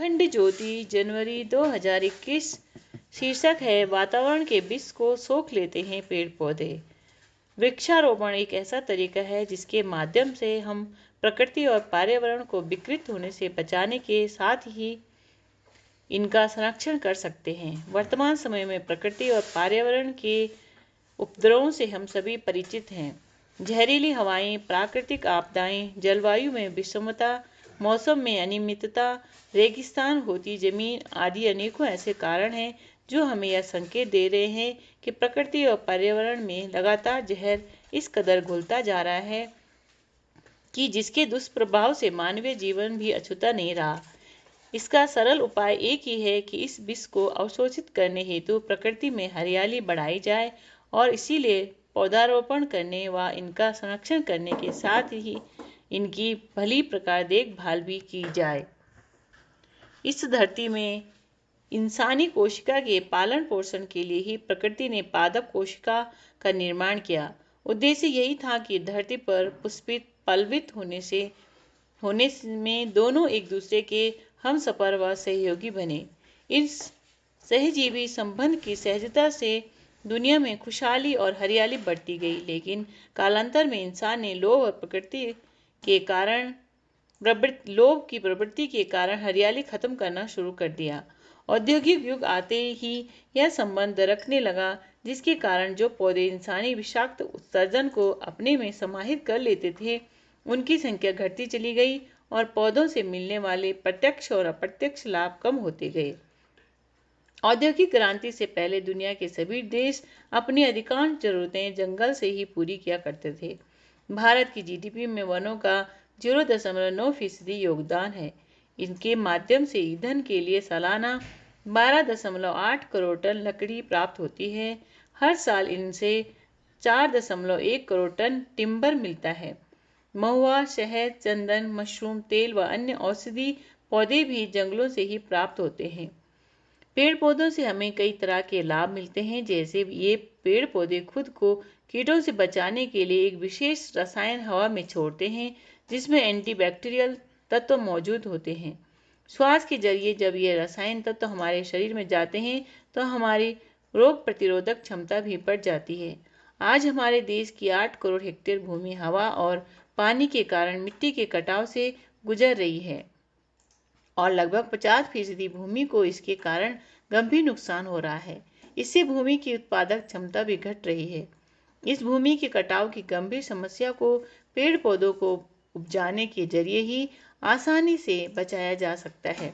अखंड ज्योति जनवरी 2021। शीर्षक है वातावरण के विष को सोख लेते हैं पेड़ पौधे। वृक्षारोपण एक ऐसा तरीका है जिसके माध्यम से हम प्रकृति और पर्यावरण को विकृत होने से बचाने के साथ ही इनका संरक्षण कर सकते हैं। वर्तमान समय में प्रकृति और पर्यावरण के उपद्रवों से हम सभी परिचित हैं। जहरीली हवाएं, प्राकृतिक आपदाएं, जलवायु में विषमता, मौसम में अनियमितता, रेगिस्तान होती जमीन आदि अनेकों ऐसे कारण हैं जो हमें यह संकेत दे रहे हैं कि प्रकृति और पर्यावरण में लगातार जहर इस कदर घुलता जा रहा है कि जिसके दुष्प्रभाव से मानवीय जीवन भी अछूता नहीं रहा। इसका सरल उपाय एक ही है कि इस विष को अवशोषित करने हेतु प्रकृति में हरियाली बढ़ाई जाए और इसीलिए पौधारोपण करने व इनका संरक्षण करने के साथ ही इनकी भली प्रकार देखभाल भी की जाए। इस धरती में इंसानी कोशिका के पालन पोषण के लिए ही प्रकृति ने पादप कोशिका का निर्माण किया। उद्देश्य यही था कि धरती पर पुष्पित पल्लवित होने में दोनों एक दूसरे के हमसफर व सहयोगी बने। इस सहजीवी संबंध की सहजता से दुनिया में खुशहाली और हरियाली बढ़ती गई, लेकिन कालांतर में इंसान ने लोभ की प्रवृत्ति के कारण हरियाली खत्म करना शुरू कर दिया। औद्योगिक युग आते ही यह संबंध दरकने लगा, जिसके कारण जो पौधे इंसानी विषाक्त उत्सर्जन को अपने में समाहित कर लेते थे, उनकी संख्या घटती चली गई और पौधों से मिलने वाले प्रत्यक्ष और अप्रत्यक्ष लाभ कम होते गए। औद्योगिक क्रांति से पहले दुनिया के सभी देश अपनी अधिकांश जरूरतें जंगल से ही पूरी किया करते थे। भारत की जीडीपी में वनों का 0.9% योगदान है। इनके माध्यम से ईंधन के लिए सालाना 12.8 करोड़ टन लकड़ी प्राप्त होती है। हर साल इनसे 4.1 करोड़ टन टिम्बर मिलता है। महुआ, शहद, चंदन, मशरूम तेल व अन्य औषधि पौधे भी जंगलों से ही प्राप्त होते हैं। पेड़ पौधों से हमें कई तरह के लाभ मिलते हैं, जैसे ये पेड़ पौधे खुद को कीटों से बचाने के लिए एक विशेष रसायन हवा में छोड़ते हैं जिसमें एंटीबैक्टीरियल तत्व मौजूद होते हैं। श्वास के जरिए जब ये रसायन तत्व हमारे शरीर में जाते हैं तो हमारी रोग प्रतिरोधक क्षमता भी बढ़ जाती है। आज हमारे देश की 8 करोड़ हेक्टेयर भूमि हवा और पानी के कारण मिट्टी के कटाव से गुजर रही है और लगभग 50% भूमि को इसके कारण गंभीर नुकसान हो रहा है। इससे भूमि की उत्पादक क्षमता भी घट रही है। इस भूमि के कटाव की गंभीर समस्या को पेड़ पौधों को उपजाने के जरिए ही आसानी से बचाया जा सकता है।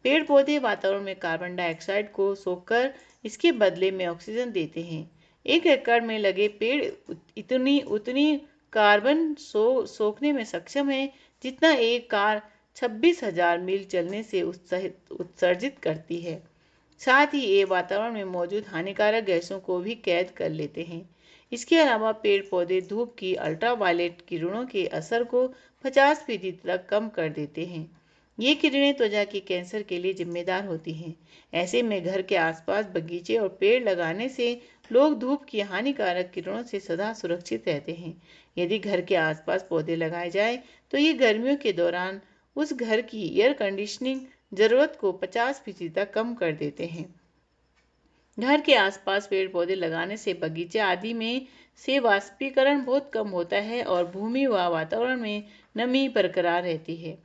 पेड़ पौधे वातावरण में कार्बन डाइऑक्साइड को सोखकर इसके बदले में ऑक्सीजन देते हैं। 1 एकड़ में लगे पेड़ उतनी कार्बन सोखने में सक्षम है जितना एक कार 26,000 मील चलने से उत्सर्जित करती है। साथ ही ये वातावरण में मौजूद हानिकारक गैसों को भी कैद कर लेते हैं। इसके अलावा पेड़ पौधे धूप की अल्ट्रावायलेट किरणों के असर को 50% तक कम कर देते हैं। ये किरणें त्वचा के कैंसर के लिए जिम्मेदार होती हैं। ऐसे में घर के आसपास बगीचे और पेड़ लगाने से लोग धूप की हानिकारक किरणों से सदा सुरक्षित रहते हैं। यदि घर के आसपास पौधे लगाए जाए तो ये गर्मियों के दौरान उस घर की एयर कंडीशनिंग जरूरत को 50% तक कम कर देते हैं। घर के आसपास पेड़ पौधे लगाने से बगीचे आदि में से वाष्पीकरण बहुत कम होता है और भूमि व वातावरण में नमी बरकरार रहती है।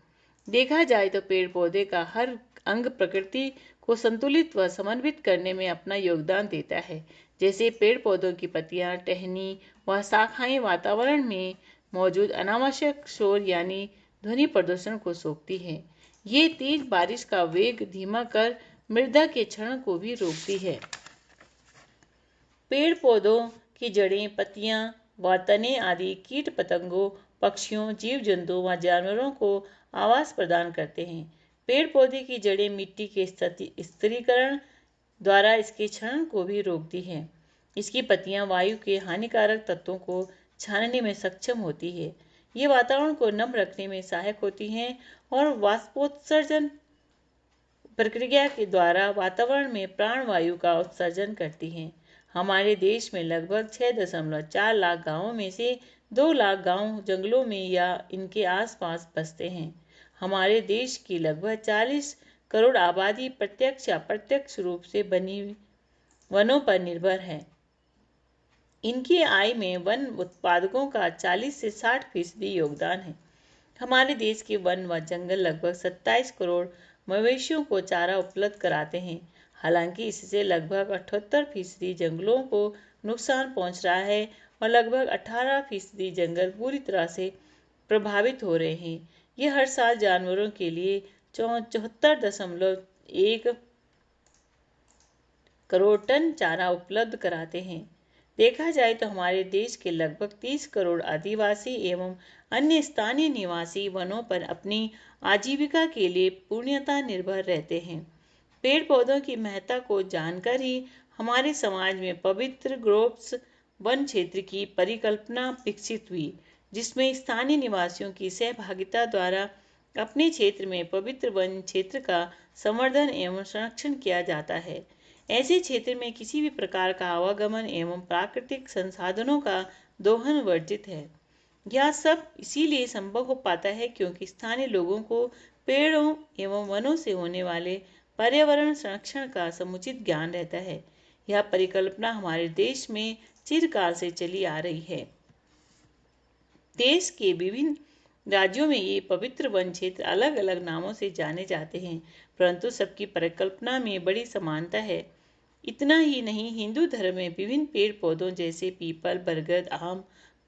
देखा जाए तो पेड़ पौधे का हर अंग प्रकृति को संतुलित व समन्वित करने में अपना योगदान देता है। जैसे पेड़ पौधों की पत्तियां, टहनी व शाखाएं वातावरण में मौजूद अनावश्यक शोर यानी ध्वनि प्रदूषण को सोखती है। ये तेज बारिश का वेग धीमा कर मृदा के क्षरण को भी रोकती है। पेड़ पौधों की जड़ें, पत्तियां व तने आदि कीट पतंगों, पक्षियों, जीव जंतुओं व जानवरों को आवास प्रदान करते हैं। पेड़ पौधे की जड़ें मिट्टी के स्थिरीकरण द्वारा इसके क्षरण को भी रोकती हैं। इसकी पत्तियां वायु के हानिकारक तत्वों को छानने में सक्षम होती है। ये वातावरण को नम रखने में सहायक होती हैं और वाष्पोत्सर्जन प्रक्रिया के द्वारा वातावरण में प्राणवायु का उत्सर्जन करती हैं। हमारे देश में लगभग 6.4 लाख गांवों में से 2 लाख गांव जंगलों में या इनके आसपास बसते हैं। हमारे देश की लगभग 40 करोड़ आबादी प्रत्यक्ष या अप्रत्यक्ष रूप से बनी वनों पर निर्भर है। इनकी आय में वन उत्पादकों का 40 से 60% योगदान है। हमारे देश के वन व जंगल लगभग 27 करोड़ मवेशियों को चारा उपलब्ध कराते हैं। हालांकि इससे लगभग 78% जंगलों को नुकसान पहुंच रहा है और लगभग 18% जंगल पूरी तरह से प्रभावित हो रहे हैं। ये हर साल जानवरों के लिए 74.1 करोड़ टन चारा उपलब्ध कराते हैं। देखा जाए तो हमारे देश के लगभग 30 करोड़ आदिवासी एवं अन्य स्थानीय निवासी वनों पर अपनी आजीविका के लिए पूर्णतः निर्भर रहते हैं। पेड़ पौधों की महत्ता को जानकर ही हमारे समाज में पवित्र ग्रोव्स वन क्षेत्र की परिकल्पना विकसित हुई, जिसमें स्थानीय निवासियों की सहभागिता द्वारा अपने क्षेत्र में पवित्र वन क्षेत्र का संवर्धन एवं संरक्षण किया जाता है। ऐसे क्षेत्र में किसी भी प्रकार का आवागमन एवं प्राकृतिक संसाधनों का दोहन वर्जित है। यह सब इसीलिए संभव हो पाता है क्योंकि स्थानीय लोगों को पेड़ों एवं वनों से होने वाले पर्यावरण संरक्षण का समुचित ज्ञान रहता है। यह परिकल्पना हमारे देश में चिरकाल से चली आ रही है। देश के विभिन्न राज्यों में ये पवित्र वन क्षेत्र अलग अलग नामों से जाने जाते हैं, परंतु सबकी परिकल्पना में बड़ी समानता है। इतना ही नहीं, हिंदू धर्म में विभिन्न पेड़ पौधों जैसे पीपल, बरगद, आम,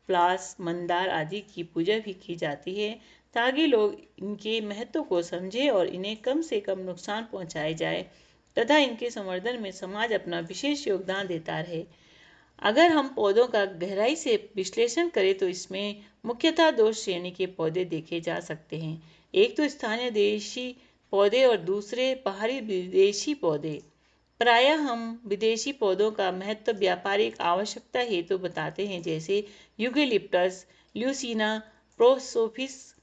प्लास, मंदार आदि की पूजा भी की जाती है ताकि लोग इनके महत्व को समझें और इन्हें कम से कम नुकसान पहुंचाए जाए तथा इनके संवर्धन में समाज अपना विशेष योगदान देता रहे। अगर हम पौधों का गहराई से विश्लेषण करें तो इसमें मुख्यतः 2 श्रेणी के पौधे देखे जा सकते हैं। एक तो स्थानीय देशी पौधे और दूसरे बाहरी विदेशी पौधे। प्रायः हम विदेशी पौधों का महत्व व्यापारिक आवश्यकता हेतु बताते हैं, जैसे यूकेलिप्टस, ल्यूसीना, प्रोसोफिस,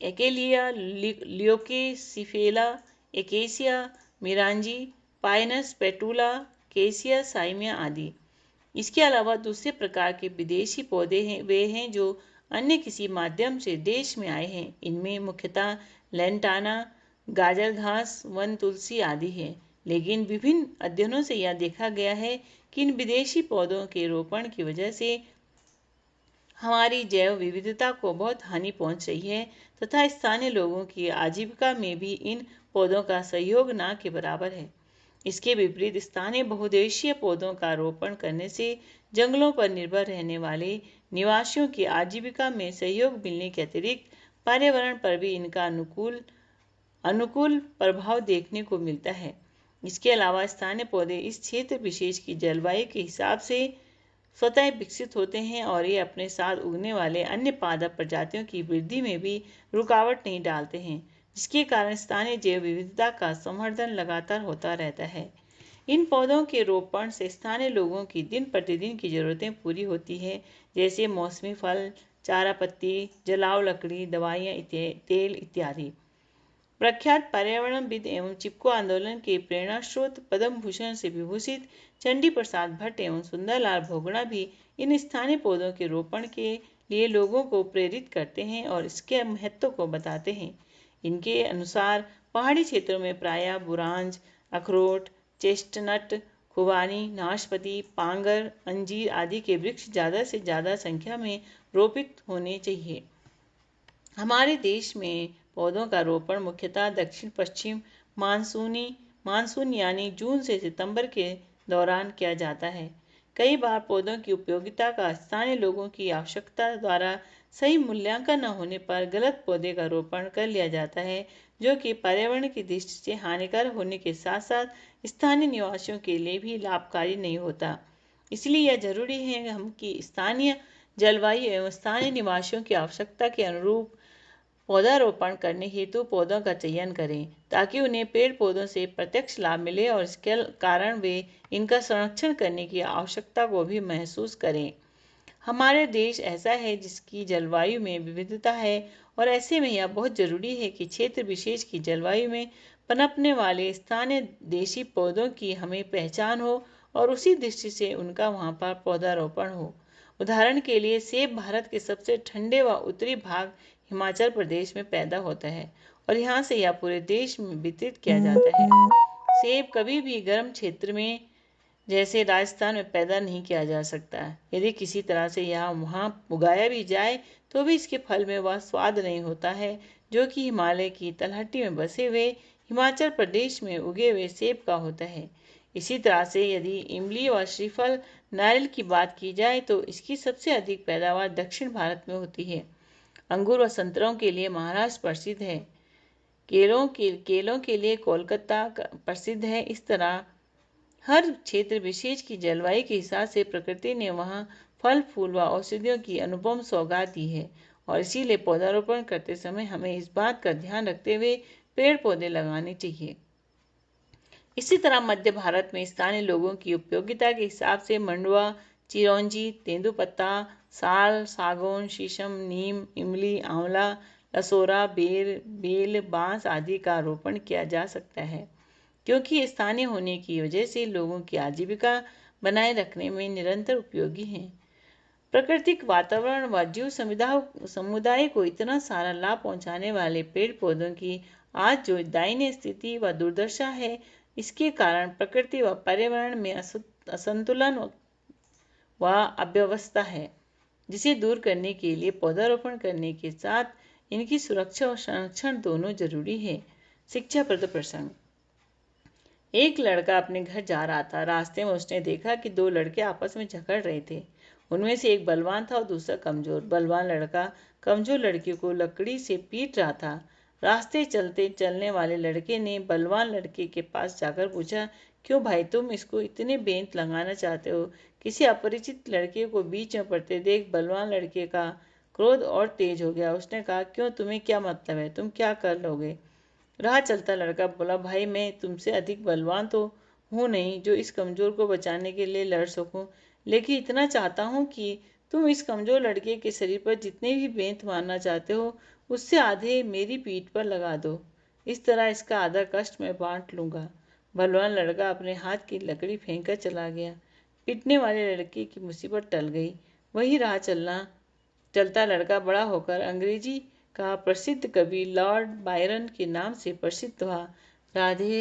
एकेलिया, लियोकेसिफेला, एकेसिया मिरांजी, पाइनस पेटूला, केसिया साइमिया आदि। इसके अलावा दूसरे प्रकार के विदेशी पौधे हैं वे हैं जो अन्य किसी माध्यम से देश में आए हैं। इनमें मुख्यतः लेंटाना, गाजर घास, वन तुलसी आदि हैं। लेकिन विभिन्न अध्ययनों से यह देखा गया है कि इन विदेशी पौधों के रोपण की वजह से हमारी जैव विविधता को बहुत हानि पहुंच रही है तथा स्थानीय लोगों की आजीविका में भी इन पौधों का सहयोग न के बराबर है। इसके विपरीत स्थानीय बहुउद्देशीय पौधों का रोपण करने से जंगलों पर निर्भर रहने वाले निवासियों की आजीविका में सहयोग मिलने के अतिरिक्त पर्यावरण पर भी इनका अनुकूल प्रभाव देखने को मिलता है। इसके अलावा स्थानीय पौधे इस क्षेत्र विशेष की जलवायु के हिसाब से स्वतः विकसित होते हैं और ये अपने साथ उगने वाले अन्य पादप प्रजातियों की वृद्धि में भी रुकावट नहीं डालते हैं, जिसके कारण स्थानीय जैव विविधता का संवर्धन लगातार होता रहता है। इन पौधों के रोपण से स्थानीय लोगों की दिन प्रतिदिन की जरूरतें पूरी होती है, जैसे मौसमी फल, चारा पत्ती, जलाऊ लकड़ी, दवाइयाँ, तेल इत्यादि। प्रख्यात पर्यावरणविद एवं चिपको आंदोलन के प्रेरणा स्रोत पद्म भूषण से विभूषित चंडी प्रसाद भट्ट एवं सुंदरलाल भोगड़ा भी इन स्थानीय पौधों के रोपण के लिए लोगों को प्रेरित करते हैं और इसके महत्व को बताते हैं। इनके अनुसार पहाड़ी क्षेत्रों में प्रायः बुरांज, अखरोट, चेस्टनट, खुबानी, नाशपाती, पांगर, अंजीर आदि के वृक्ष ज़्यादा से ज़्यादा संख्या में रोपित होने चाहिए। हमारे देश में पौधों का रोपण मुख्यतः दक्षिण पश्चिम मानसून यानी जून से सितंबर के दौरान किया जाता है। कई बार पौधों की उपयोगिता का स्थानीय लोगों की आवश्यकता द्वारा सही मूल्यांकन न होने पर गलत पौधे का रोपण कर लिया जाता है, जो कि पर्यावरण की दृष्टि से हानिकारक होने के साथ साथ स्थानीय निवासियों के लिए भी लाभकारी नहीं होता। इसलिए यह जरूरी है हम कि स्थानीय जलवायु एवं स्थानीय निवासियों की आवश्यकता के अनुरूप पौधारोपण करने हेतु पौधों का चयन करें ताकि उन्हें पेड़ पौधों से प्रत्यक्ष लाभ मिले और इसके कारण वे इनका संरक्षण करने की आवश्यकता को भी महसूस करें। हमारे देश ऐसा है जिसकी जलवायु में विविधता है और ऐसे में यह बहुत जरूरी है कि क्षेत्र विशेष की जलवायु में पनपने वाले स्थानीय देशी पौधों की हमें पहचान हो और उसी दृष्टि से उनका वहाँ पर पौधारोपण हो। उदाहरण के लिए सेब भारत के सबसे ठंडे व उत्तरी भाग हिमाचल प्रदेश में पैदा होता है और यहाँ से यह पूरे देश में वितरित किया जाता है। सेब कभी भी गर्म क्षेत्र में जैसे राजस्थान में पैदा नहीं किया जा सकता। यदि किसी तरह से यहाँ वहाँ उगाया भी जाए तो भी इसके फल में वह स्वाद नहीं होता है जो कि हिमालय की तलहटी में बसे हुए हिमाचल प्रदेश में उगे हुए सेब का होता है। इसी तरह से यदि इमली व श्रीफल नारियल की बात की जाए तो इसकी सबसे अधिक पैदावार दक्षिण भारत में होती है। अंगूर व संतरों के लिए महाराष्ट्र प्रसिद्ध है। केलों के लिए कोलकाता प्रसिद्ध है। इस तरह हर क्षेत्र विशेष की जलवायु के हिसाब से प्रकृति ने वहाँ फल फूल व औषधियों की अनुपम सौगात दी है और इसीलिए पौधारोपण करते समय हमें इस बात का ध्यान रखते हुए पेड़ पौधे लगाने चाहिए। इसी तरह मध्य भारत में स्थानीय लोगों की उपयोगिता के हिसाब से मंडुआ, चिरौंजी, तेंदुपत्ता, साल, सागौन, शीशम, नीम, इमली, आंवला, लसोरा, बेल, बांस आदि का रोपण किया जा सकता है क्योंकि ये स्थानीय होने की वजह से लोगों की आजीविका बनाए रखने में निरंतर उपयोगी हैं। प्राकृतिक वातावरण व जीव समुदाय को इतना सारा लाभ पहुंचाने वाले पेड़ पौधों की आज जो दयनीय स्थिति व दुर्दशा है, इसके कारण प्रकृति व पर्यावरण में असंतुलन व अव्यवस्था है, जिसे दूर करने के लिए पौधारोपण करने के साथ इनकी सुरक्षा और संरक्षण दोनों जरूरी है। शिक्षाप्रद प्रसंग। एक लड़का अपने घर जा रहा था। रास्ते में उसने देखा कि दो लड़के आपस में झगड़ रहे थे। उनमें से एक बलवान था और दूसरा कमजोर। बलवान लड़का कमजोर लड़के को लकड़ी से पीट रहा था। रास्ते चलने वाले लड़के ने बलवान लड़के के पास जाकर पूछा, क्यों भाई तुम इसको इतने बेंत लगाना चाहते हो? किसी अपरिचित लड़के को बीच में पड़ते देख बलवान लड़के का क्रोध और तेज हो गया। उसने कहा, क्यों, तुम्हें क्या मतलब है? तुम क्या कर लोगे? राह चलता लड़का बोला, भाई मैं तुमसे अधिक बलवान तो हूँ नहीं जो इस कमजोर को बचाने के लिए लड़ सकूं, लेकिन इतना चाहता हूँ कि तुम इस कमजोर लड़के के शरीर पर जितने भी बेंत मारना चाहते हो उससे आधे मेरी पीठ पर लगा दो। इस तरह इसका आधा कष्ट मैं बांट लूंगा। बलवान लड़का अपने हाथ की लकड़ी फेंक कर चला गया। पीटने वाले लड़के की मुसीबत टल गई। वही राह चलता लड़का बड़ा होकर अंग्रेजी का प्रसिद्ध कवि लॉर्ड बायरन के नाम से प्रसिद्ध हुआ। राधे